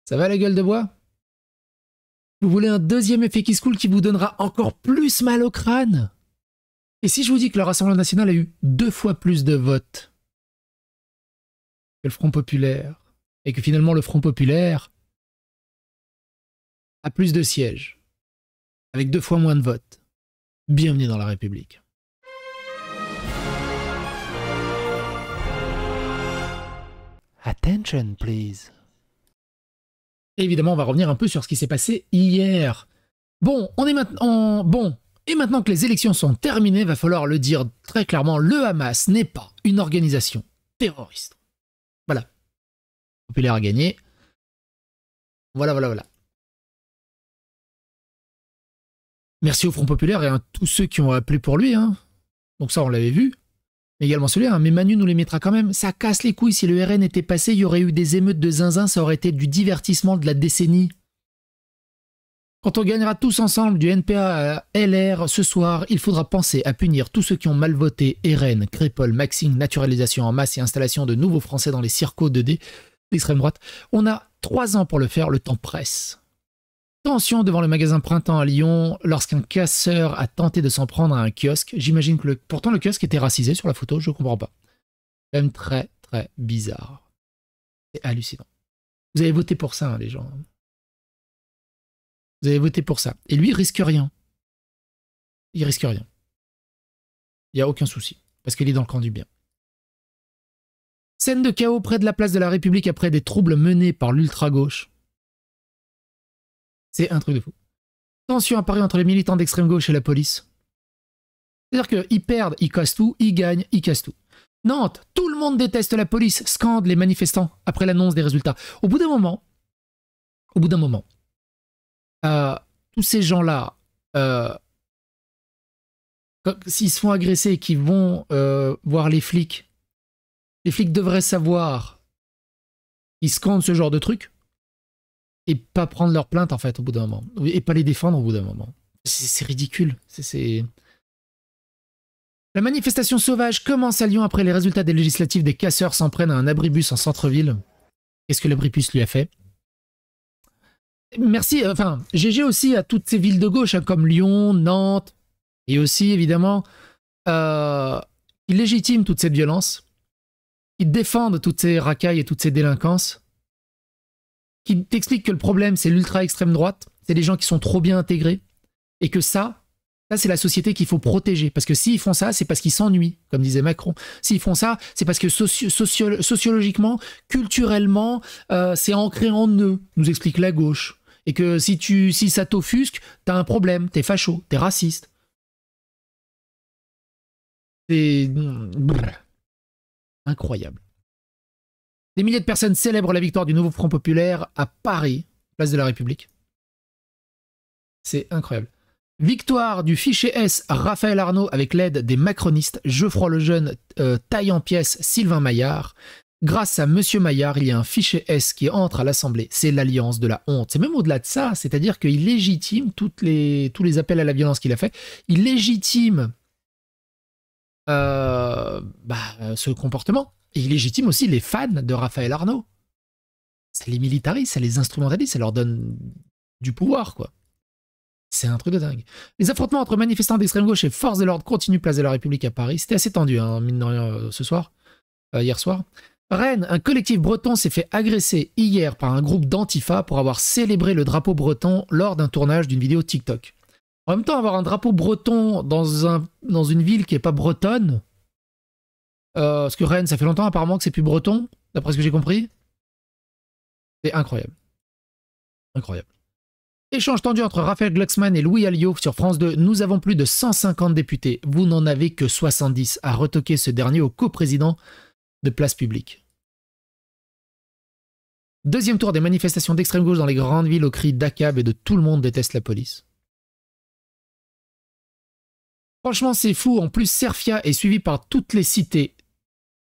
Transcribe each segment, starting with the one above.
Ça va la gueule de bois? Vous voulez un deuxième effet qui se coule qui vous donnera encore plus mal au crâne? Et si je vous dis que le Rassemblement national a eu 2 fois plus de votes que le Front populaire, et que finalement le Front populaire a plus de sièges, avec 2 fois moins de votes. Bienvenue dans la République. Attention, please. Et évidemment, on va revenir un peu sur ce qui s'est passé hier. Bon, on est maintenant... Bon, et maintenant que les élections sont terminées, va falloir le dire très clairement, le Hamas n'est pas une organisation terroriste. Voilà. Le populaire a gagné. Voilà. Merci au Front populaire et à tous ceux qui ont appelé pour lui. Hein. Donc ça, on l'avait vu. Mais également celui-là, hein. Mais Manu nous les mettra quand même. Ça casse les couilles. Si le RN était passé, il y aurait eu des émeutes de zinzin. Ça aurait été du divertissement de la décennie. Quand on gagnera tous ensemble du NPA à LR ce soir, il faudra penser à punir tous ceux qui ont mal voté RN, Crépol, Maxime, naturalisation en masse et installation de nouveaux Français dans les circos 2D d'extrême droite. On a 3 ans pour le faire, le temps presse. Tension devant le magasin Printemps à Lyon lorsqu'un casseur a tenté de s'en prendre à un kiosque. J'imagine que pourtant le kiosque était racisé sur la photo, je ne comprends pas. C'est même très très bizarre. C'est hallucinant. Vous avez voté pour ça, hein, les gens. Vous avez voté pour ça. Et lui, il risque rien. Il risque rien. Il n'y a aucun souci. Parce qu'il est dans le camp du bien. Scène de chaos près de la place de la République après des troubles menés par l'ultra-gauche. C'est un truc de fou. Tension à Paris entre les militants d'extrême gauche et la police. C'est-à-dire qu'ils perdent, ils cassent tout, ils gagnent, ils cassent tout. Nantes, tout le monde déteste la police, scandent les manifestants après l'annonce des résultats. Au bout d'un moment, tous ces gens-là, s'ils se font agresser et qu'ils vont voir les flics devraient savoir qu'ils scandent ce genre de trucs et pas prendre leur plainte en fait au bout d'un moment. Et pas les défendre au bout d'un moment. C'est ridicule. La manifestation sauvage commence à Lyon après les résultats des législatives. Des casseurs s'en prennent à un abribus en centre-ville. Qu'est-ce que l'abribus lui a fait? Merci, enfin, GG aussi à toutes ces villes de gauche, hein, comme Lyon, Nantes, et aussi, évidemment, ils légitiment toute cette violence, ils défendent toutes ces racailles et toutes ces délinquances, qui t'expliquent que le problème, c'est l'ultra-extrême droite, c'est les gens qui sont trop bien intégrés, et que ça c'est la société qu'il faut protéger, parce que s'ils font ça, c'est parce qu'ils s'ennuient, comme disait Macron. S'ils font ça, c'est parce que sociologiquement, culturellement, c'est ancré en eux, nous explique la gauche. Et que si ça t'offusque, t'as un problème, t'es facho, t'es raciste. C'est incroyable. Des milliers de personnes célèbrent la victoire du nouveau Front populaire à Paris, place de la République. C'est incroyable. Victoire du fichier S Raphaël Arnaud avec l'aide des macronistes, Geoffroy Lejeune taille en pièces Sylvain Maillard. Grâce à Monsieur Maillard, il y a un fichier S qui entre à l'Assemblée. C'est l'alliance de la honte. C'est même au-delà de ça, c'est-à-dire qu'il légitime tous les appels à la violence qu'il a fait. Il légitime ce comportement. Et il légitime aussi les fans de Raphaël Arnaud. Ça les militarise, ça les instrumentalise, ça leur donne du pouvoir, quoi. C'est un truc de dingue. Les affrontements entre manifestants d'extrême gauche et forces de l'ordre continuent place de la République à Paris. C'était assez tendu, hein, mine de rien, hier soir. Rennes, un collectif breton s'est fait agresser hier par un groupe d'Antifa pour avoir célébré le drapeau breton lors d'un tournage d'une vidéo TikTok. En même temps, avoir un drapeau breton dans une ville qui n'est pas bretonne, parce que Rennes, ça fait longtemps apparemment que c'est plus breton, d'après ce que j'ai compris, c'est incroyable. Incroyable. Échange tendu entre Raphaël Glucksmann et Louis Alliot sur France 2. Nous avons plus de 150 députés. Vous n'en avez que 70, a retoqué ce dernier au coprésident de Place Publique. Deuxième tour des manifestations d'extrême gauche dans les grandes villes au cri d'ACAB et de tout le monde déteste la police. Franchement, c'est fou. En plus, Serfia est suivi par toutes les cités.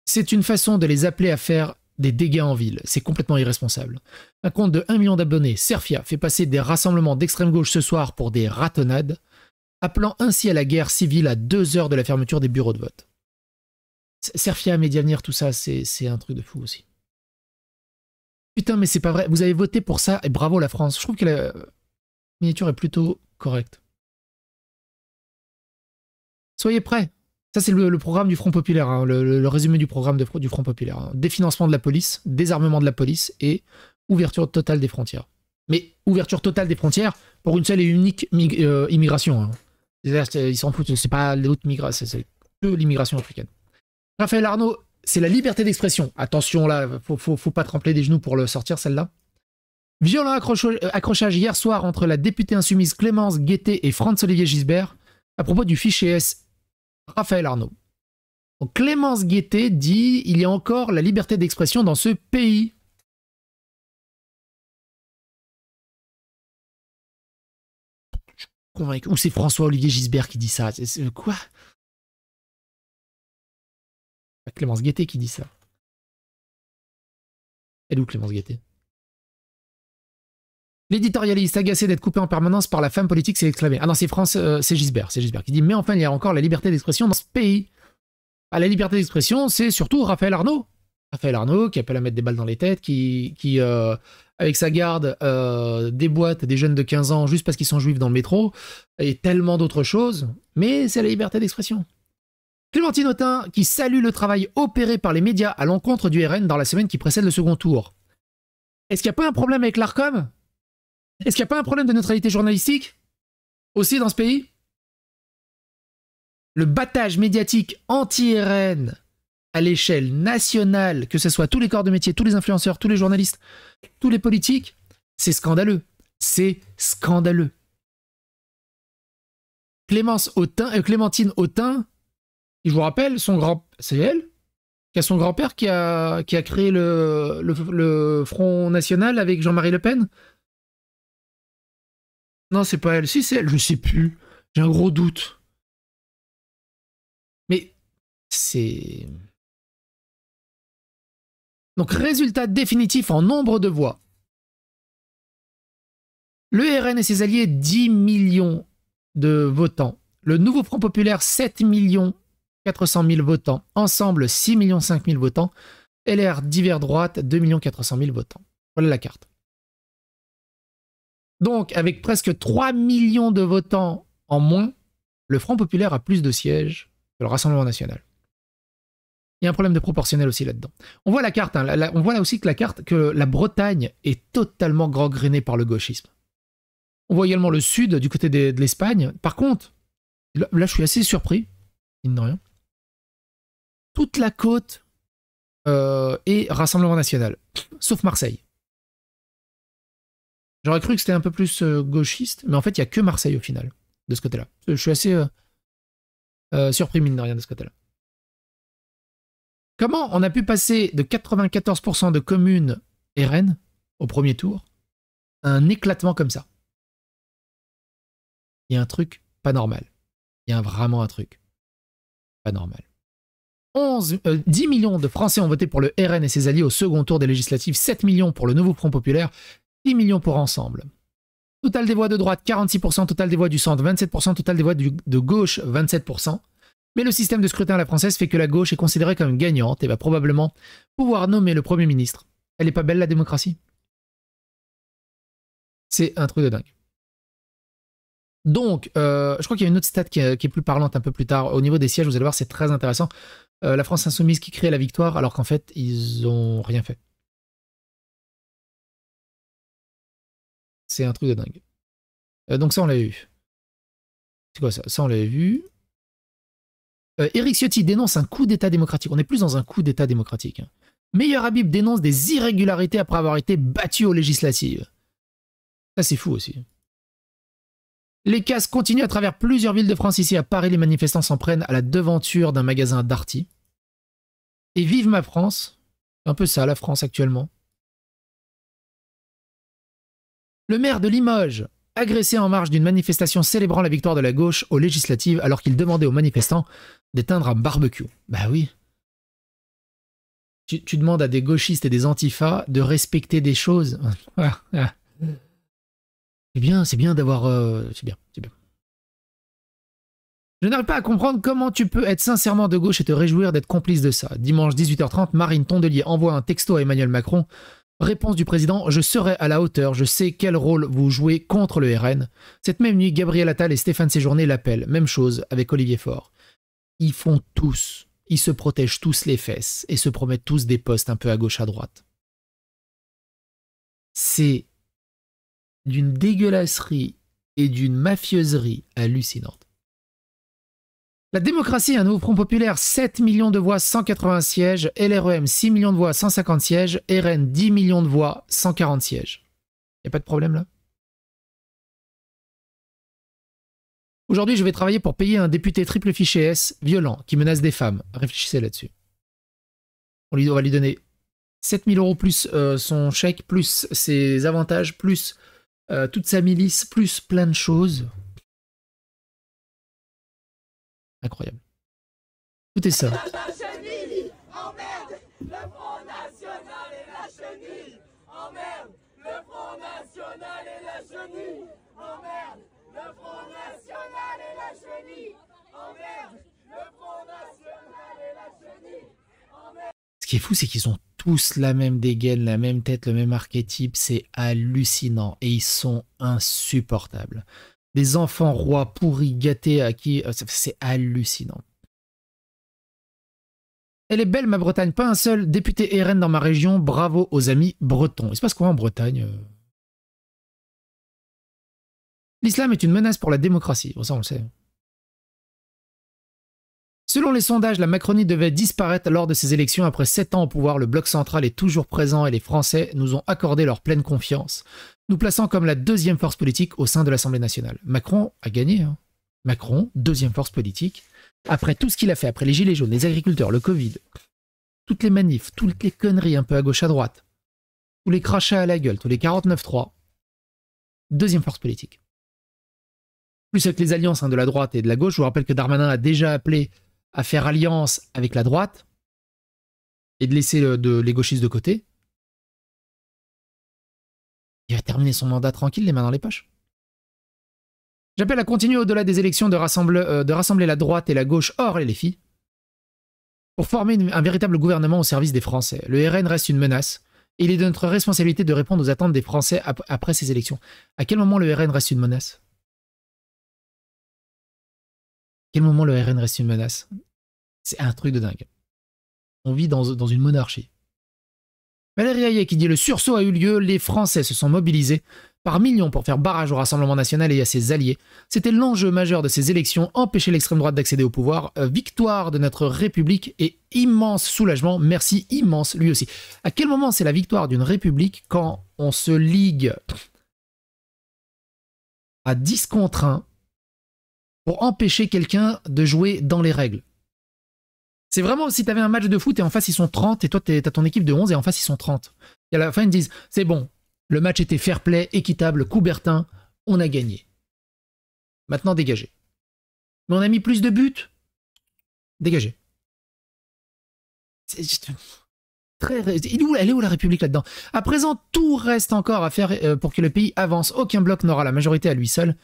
C'est une façon de les appeler à faire des dégâts en ville. C'est complètement irresponsable. Un compte de 1 million d'abonnés, Serfia, fait passer des rassemblements d'extrême gauche ce soir pour des ratonnades, appelant ainsi à la guerre civile à 2 heures de la fermeture des bureaux de vote. Serfia, Mediavenir, tout ça, c'est un truc de fou aussi. Putain, mais c'est pas vrai. Vous avez voté pour ça et bravo la France. Je trouve que la miniature est plutôt correcte. Soyez prêts. Ça, c'est le programme du Front Populaire, hein, le résumé du programme du Front Populaire. Hein. Définancement de la police, désarmement de la police et ouverture totale des frontières. Mais ouverture totale des frontières pour une seule et unique immigration. Hein. Ils s'en foutent, c'est pas l'autre migration, c'est que l'immigration africaine. Raphaël Arnaud, c'est la liberté d'expression. Attention là, faut pas trempler des genoux pour le sortir celle-là. Violent accrochage hier soir entre la députée insoumise Clémence Guettet et Franz-Olivier Gisbert à propos du fichier S Raphaël Arnaud. Donc Clémence Guettet dit il y a encore la liberté d'expression dans ce pays. Je suis convaincu. Ou c'est François-Olivier Gisbert qui dit ça. Quoi? Clémence Guettet qui dit ça. Elle est où Clémence Guettet? L'éditorialiste agacé d'être coupé en permanence par la femme politique s'est exclamé. Ah non, c'est Gisbert qui dit mais enfin il y a encore la liberté d'expression dans ce pays. Ah, la liberté d'expression, c'est surtout Raphaël Arnaud. Raphaël Arnaud qui appelle à mettre des balles dans les têtes, qui avec sa garde déboîte des jeunes de 15 ans juste parce qu'ils sont juifs dans le métro, et tellement d'autres choses, mais c'est la liberté d'expression. Clémentine Autain qui salue le travail opéré par les médias à l'encontre du RN dans la semaine qui précède le second tour. Est-ce qu'il n'y a pas un problème avec l'ARCOM? Est-ce qu'il n'y a pas un problème de neutralité journalistique aussi dans ce pays? Le battage médiatique anti-RN à l'échelle nationale, que ce soit tous les corps de métier, tous les influenceurs, tous les journalistes, tous les politiques, c'est scandaleux. C'est scandaleux. Clémentine Autain, je vous rappelle, c'est elle qui a son grand-père qui a créé le Front National avec Jean-Marie Le Pen. Non, c'est pas elle. Si, c'est elle. Je sais plus. J'ai un gros doute. Mais c'est... Donc, résultat définitif en nombre de voix. Le RN et ses alliés, 10 millions de votants. Le nouveau Front Populaire, 7 400 000 votants. Ensemble, 6 500 000 votants. LR divers droite, 2 400 000 votants. Voilà la carte. Donc, avec presque 3 millions de votants en moins, le Front Populaire a plus de sièges que le Rassemblement National. Il y a un problème de proportionnel aussi là-dedans. On voit la carte, hein, on voit là aussi que la Bretagne est totalement gangrénée par le gauchisme. On voit également le sud, du côté de l'Espagne. Par contre, là je suis assez surpris, mine de rien. Toute la côte est Rassemblement National, sauf Marseille. J'aurais cru que c'était un peu plus gauchiste, mais en fait, il n'y a que Marseille au final, de ce côté-là. Je suis assez surpris, mine de rien, de ce côté-là. Comment on a pu passer de 94% de communes RN au premier tour à un éclatement comme ça? Il y a un truc pas normal. Il y a vraiment un truc pas normal. 10 millions de Français ont voté pour le RN et ses alliés au second tour des législatives, 7 millions pour le nouveau Front Populaire, 10 millions pour Ensemble. Total des voix de droite, 46%, total des voix du centre, 27%, total des voix de gauche, 27%. Mais le système de scrutin à la française fait que la gauche est considérée comme gagnante et va probablement pouvoir nommer le Premier ministre. Elle est pas belle la démocratie? C'est un truc de dingue. Donc, je crois qu'il y a une autre stat qui est plus parlante un peu plus tard. Au niveau des sièges, vous allez voir, c'est très intéressant. La France Insoumise qui crée la victoire alors qu'en fait, ils ont rien fait. C'est un truc de dingue. Donc ça, on l'avait vu. C'est quoi ça? Ça, on l'avait vu. Éric Ciotti dénonce un coup d'État démocratique. On n'est plus dans un coup d'État démocratique. Hein. Meilleur Habib dénonce des irrégularités après avoir été battu aux législatives. Ça, c'est fou aussi. Les casses continuent à travers plusieurs villes de France. Ici, à Paris, les manifestants s'en prennent à la devanture d'un magasin Darty. Et vive ma France. C'est un peu ça, la France, actuellement. Le maire de Limoges, agressé en marge d'une manifestation célébrant la victoire de la gauche aux législatives alors qu'il demandait aux manifestants d'éteindre un barbecue. Bah oui. Tu demandes à des gauchistes et des antifas de respecter des choses. C'est bien d'avoir... c'est bien. Je n'arrive pas à comprendre comment tu peux être sincèrement de gauche et te réjouir d'être complice de ça. Dimanche 18h30, Marine Tondelier envoie un texto à Emmanuel Macron Réponse du président, je serai à la hauteur, je sais quel rôle vous jouez contre le RN. Cette même nuit, Gabriel Attal et Stéphane Séjourné l'appellent. Même chose avec Olivier Faure. Ils font tous, ils se protègent tous les fesses et se promettent tous des postes un peu à gauche à droite. C'est d'une dégueulasserie et d'une mafieuserie hallucinante. La démocratie, un nouveau front populaire, 7 millions de voix, 180 sièges. LREM, 6 millions de voix, 150 sièges. RN, 10 millions de voix, 140 sièges. Y a pas de problème là? Aujourd'hui, je vais travailler pour payer un député triple fiché S, violent, qui menace des femmes. Réfléchissez là-dessus. On va lui donner 7 000 euros plus son chèque, plus ses avantages, plus toute sa milice, plus plein de choses. Incroyable. Écoutez ça. La chenille, emmerde, le Front National et la chenille, emmerde, le Front National et la chenille, emmerde, le Front National et la chenille, emmerde, le Front National et la chenille, emmerde. Ce qui est fou, c'est qu'ils ont tous la même dégaine, la même tête, le même archétype. C'est hallucinant et ils sont insupportables. Des enfants rois pourris, gâtés, à qui... C'est hallucinant. Elle est belle, ma Bretagne. Pas un seul député RN dans ma région. Bravo aux amis bretons. Il se passe quoi en Bretagne? L'islam est une menace pour la démocratie. Bon, ça, on le sait. Selon les sondages, la Macronie devait disparaître lors de ces élections. Après 7 ans au pouvoir, le bloc central est toujours présent et les Français nous ont accordé leur pleine confiance, nous plaçant comme la deuxième force politique au sein de l'Assemblée nationale. Macron a gagné. Hein. Macron, deuxième force politique. Après tout ce qu'il a fait, après les gilets jaunes, les agriculteurs, le Covid, toutes les manifs, toutes les conneries un peu à gauche à droite, tous les crachats à la gueule, tous les 49-3, deuxième force politique. Plus avec les alliances de la droite et de la gauche, je vous rappelle que Darmanin a déjà appelé à faire alliance avec la droite et de laisser les gauchistes de côté. Il va terminer son mandat tranquille, les mains dans les poches. J'appelle à continuer au-delà des élections de rassembler la droite et la gauche hors les filles pour former un véritable gouvernement au service des Français. Le RN reste une menace et il est de notre responsabilité de répondre aux attentes des Français après ces élections. À quel moment le RN reste une menace? À quel moment le RN reste une menace? C'est un truc de dingue. On vit dans une monarchie. Valérie Hayek qui dit « Le sursaut a eu lieu, les Français se sont mobilisés par millions pour faire barrage au Rassemblement national et à ses alliés. C'était l'enjeu majeur de ces élections, empêcher l'extrême droite d'accéder au pouvoir. Victoire de notre République et immense soulagement. Merci immense lui aussi. » À quel moment c'est la victoire d'une République quand on se ligue à 10 contre 1 pour empêcher quelqu'un de jouer dans les règles? C'est vraiment si t'avais un match de foot et en face ils sont 30 et toi t'as ton équipe de 11 et en face ils sont 30. Et à la fin ils disent c'est bon, le match était fair play, équitable, Coubertin, on a gagné. Maintenant dégagez. Mais on a mis plus de buts, dégagez. Elle est où la République là-dedans? À présent, tout reste encore à faire pour que le pays avance. Aucun bloc n'aura la majorité à lui seul.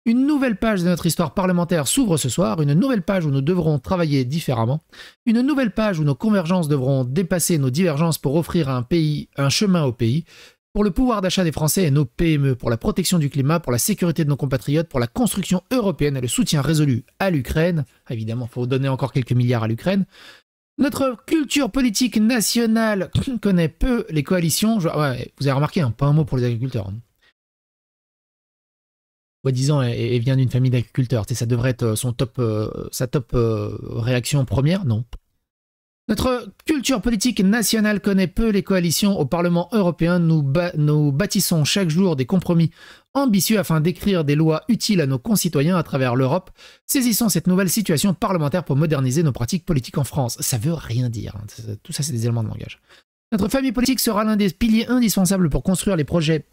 Une nouvelle page de notre histoire parlementaire s'ouvre ce soir, une nouvelle page où nous devrons travailler différemment, une nouvelle page où nos convergences devront dépasser nos divergences pour offrir un chemin au pays, pour le pouvoir d'achat des Français et nos PME, pour la protection du climat, pour la sécurité de nos compatriotes, pour la construction européenne et le soutien résolu à l'Ukraine. Évidemment, il faut donner encore quelques milliards à l'Ukraine. Notre culture politique nationale connaît peu les coalitions. Ouais, vous avez remarqué, pas un mot pour les agriculteurs. Soi-disant, elle vient d'une famille d'agriculteurs. Ça devrait être sa top réaction première. Non. Notre culture politique nationale connaît peu les coalitions au Parlement européen. Nous bâtissons chaque jour des compromis ambitieux afin d'écrire des lois utiles à nos concitoyens à travers l'Europe. Saisissons cette nouvelle situation parlementaire pour moderniser nos pratiques politiques en France. Ça veut rien dire. Tout ça, c'est des éléments de langage. Notre famille politique sera l'un des piliers indispensables pour construire les projets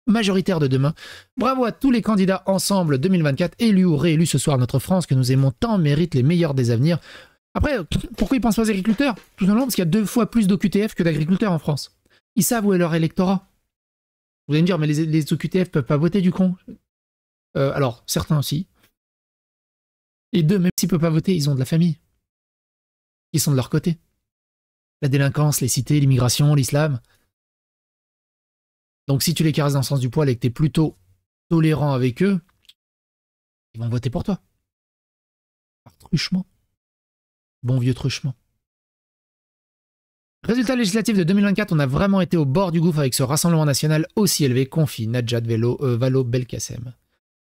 majoritaire de demain. Bravo à tous les candidats ensemble 2024, élus ou réélus ce soir. Notre France que nous aimons tant mérite les meilleurs des avenirs. Après, pourquoi ils pensent pas aux agriculteurs? Tout simplement parce qu'il y a 2 fois plus d'OQTF que d'agriculteurs en France. Ils savent où est leur électorat. Vous allez me dire, mais les OQTF peuvent pas voter du con. Alors, certains aussi. Et 2, même s'ils peuvent pas voter, ils ont de la famille. Ils sont de leur côté. La délinquance, les cités, l'immigration, l'islam. Donc si tu les caresses dans le sens du poil et que tu es plutôt tolérant avec eux, ils vont voter pour toi. Par truchement. Bon vieux truchement. Résultat législatif de 2024, on a vraiment été au bord du gouffre avec ce Rassemblement national aussi élevé, confie Najat Vallaud-Belkacem.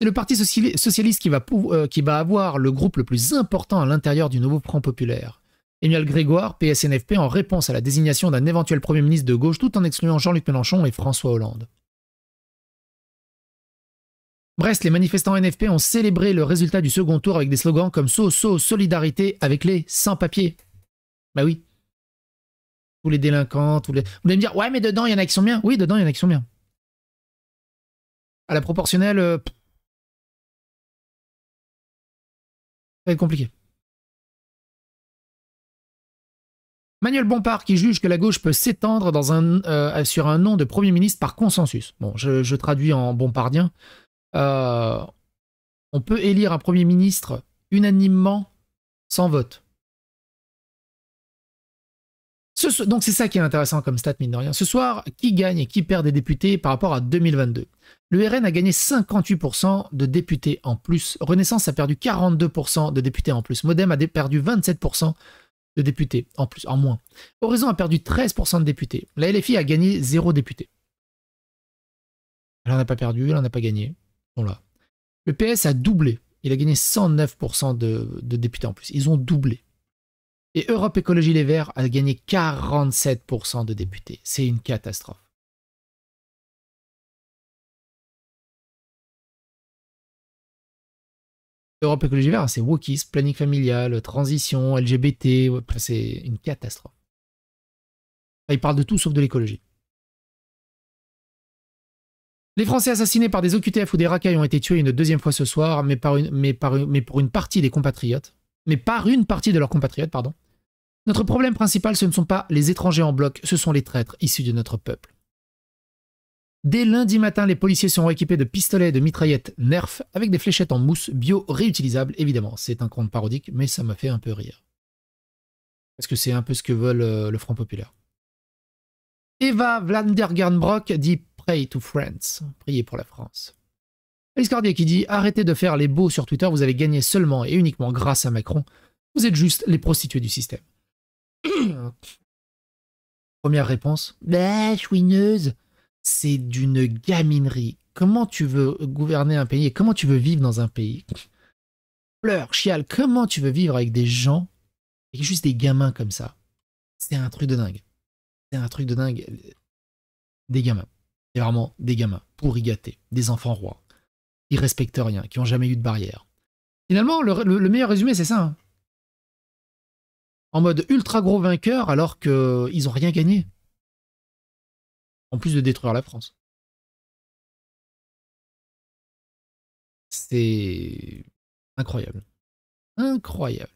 C'est le Parti socialiste qui va avoir le groupe le plus important à l'intérieur du nouveau Front populaire. Emmanuel Grégoire, PSNFP, en réponse à la désignation d'un éventuel Premier ministre de gauche, tout en excluant Jean-Luc Mélenchon et François Hollande. Brest, les manifestants NFP ont célébré le résultat du second tour avec des slogans comme solidarité avec les sans-papiers. Bah oui. Tous les délinquants, Vous allez me dire, ouais, mais dedans, il y en a qui sont bien. Oui, dedans, il y en a qui sont bien. À la proportionnelle, ça va être compliqué. Manuel Bompard qui juge que la gauche peut s'étendre sur un nom de Premier ministre par consensus. Bon, je traduis en bompardien. On peut élire un Premier ministre unanimement sans vote. Donc c'est ça qui est intéressant comme stat, mine de rien. Ce soir, qui gagne et qui perd des députés par rapport à 2022 ? Le RN a gagné 58% de députés en plus. Renaissance a perdu 42% de députés en plus. Modem a perdu 27% de députés en plus, en moins. Horizon a perdu 13% de députés. La LFI a gagné 0 député. Elle n'en a pas perdu, elle n'en a pas gagné. Bon là. Le PS a doublé. Il a gagné 109% de députés en plus. Ils ont doublé. Et Europe Écologie Les Verts a gagné 47% de députés. C'est une catastrophe. Europe Écologie Les Verts, c'est wokisme, planning familial, transition, LGBT, c'est une catastrophe. Ils parlent de tout sauf de l'écologie. Les Français assassinés par des OQTF ou des racailles ont été tués une deuxième fois ce soir, mais pour une partie des compatriotes. Mais par une partie de leurs compatriotes, pardon. Notre problème principal, ce ne sont pas les étrangers en bloc, ce sont les traîtres issus de notre peuple. Dès lundi matin, les policiers seront équipés de pistolets et de mitraillettes Nerf avec des fléchettes en mousse bio-réutilisables, évidemment. C'est un compte parodique, mais ça m'a fait un peu rire. Parce que c'est un peu ce que veulent le Front populaire. Eva Vlandergarnbrock dit « Pray to France », priez pour la France. Alice Cordier qui dit « Arrêtez de faire les beaux sur Twitter, vous avez gagné seulement et uniquement grâce à Macron. Vous êtes juste les prostituées du système. » Première réponse. Chouineuse. C'est d'une gaminerie. Comment tu veux gouverner un pays et comment tu veux vivre dans un pays? Pleure, chiale. Comment tu veux vivre avec des gens et juste des gamins comme ça? C'est un truc de dingue. C'est un truc de dingue. Des gamins. C'est vraiment des gamins pourri gâtés. Des enfants rois. Ils respectent rien, qui n'ont jamais eu de barrière. Finalement, le meilleur résumé, c'est ça. Hein. En mode ultra gros vainqueur alors qu'ils n'ont rien gagné. En plus de détruire la France. C'est incroyable. Incroyable.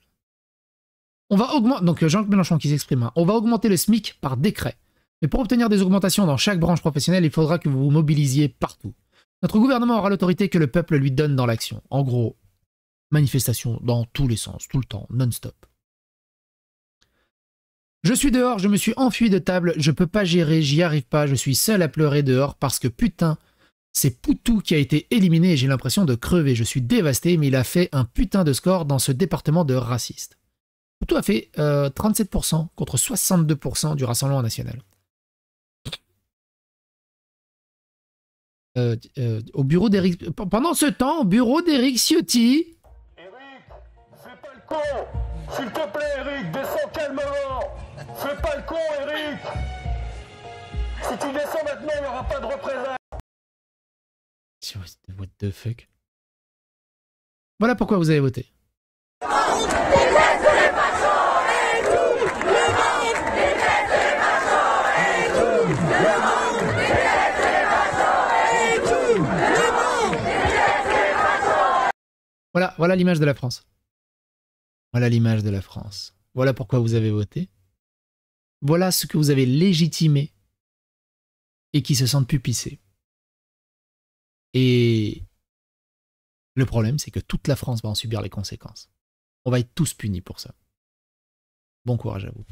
On va augmenter, donc Jean-Luc Mélenchon qui s'exprime, hein, on va augmenter le SMIC par décret. Mais pour obtenir des augmentations dans chaque branche professionnelle, il faudra que vous vous mobilisiez partout. Notre gouvernement aura l'autorité que le peuple lui donne dans l'action. En gros, manifestation dans tous les sens, tout le temps, non-stop. Je suis dehors, je me suis enfui de table, je peux pas gérer, j'y arrive pas, je suis seul à pleurer dehors parce que putain, c'est Poutou qui a été éliminé et j'ai l'impression de crever. Je suis dévasté, mais il a fait un putain de score dans ce département de racistes. Poutou a fait 37% contre 62% du Rassemblement national. Au bureau d'Éric... Pendant ce temps, au bureau d'Éric Ciotti... Eric, fais pas le con. S'il te plaît, Eric, descends calmement. Fais pas le con, Eric. Si tu descends maintenant, il n'y aura pas de représailles. What the fuck? Voilà pourquoi vous avez voté. Voilà l'image de la France. Voilà l'image de la France. Voilà pourquoi vous avez voté. Voilà ce que vous avez légitimé et qui se sentent pupissés. Et le problème, c'est que toute la France va en subir les conséquences. On va être tous punis pour ça. Bon courage à vous.